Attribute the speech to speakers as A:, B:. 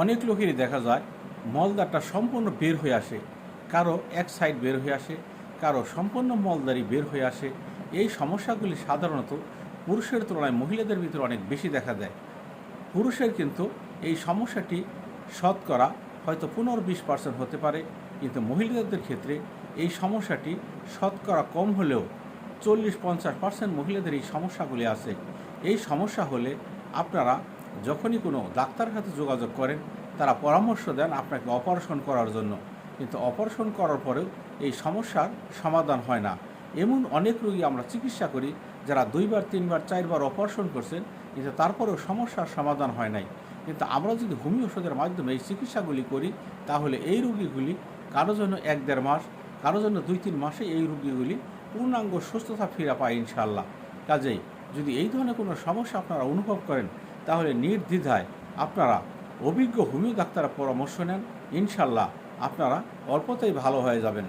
A: অনেক লোকেরই দেখা যায় মলদারটা সম্পূর্ণ বের হয়ে আসে, কারো এক সাইড বের হয়ে আসে, কারো সম্পূর্ণ মলদারি বের হয়ে আসে। এই সমস্যাগুলি সাধারণত পুরুষের তুলনায় মহিলাদের ভিতরে অনেক বেশি দেখা দেয়। পুরুষের কিন্তু এই সমস্যাটি শতকরা হয়তো 15-20% হতে পারে, কিন্তু মহিলাদের ক্ষেত্রে এই সমস্যাটি শতকরা কম হলেও 40-50% মহিলাদের এই সমস্যাগুলি আছে। এই সমস্যা হলে আপনারা যখনই কোনো ডাক্তারের সাথে যোগাযোগ করেন, তারা পরামর্শ দেন আপনাকে অপারেশন করার জন্য, কিন্তু অপারেশন করার পরেও এই সমস্যার সমাধান হয় না। এমন অনেক রোগী আমরা চিকিৎসা করি যারা 2বার 3বার 4বার অপারেশন করছেন, কিন্তু তারপরেও সমস্যার সমাধান হয় নাই। কিন্তু আমরা যদি হোমিও ওষুধের মাধ্যমে এই চিকিৎসাগুলি করি, তাহলে এই রোগীগুলি কারো জন্য 1-1.5 মাস, কারো জন্য 2-3 মাসে এই রোগীগুলি পূর্ণাঙ্গ সুস্থতা ফিরে পায় ইনশাআল্লাহ। কাজেই যদি এই ধরনের কোনো সমস্যা আপনারা অনুভব করেন, তাহলে নির্দ্বিধায় আপনারা অভিজ্ঞ হোমিও ডাক্তারের পরামর্শ নেন। ইনশাআল্লাহ আপনারা অল্পতেই ভালো হয়ে যাবেন।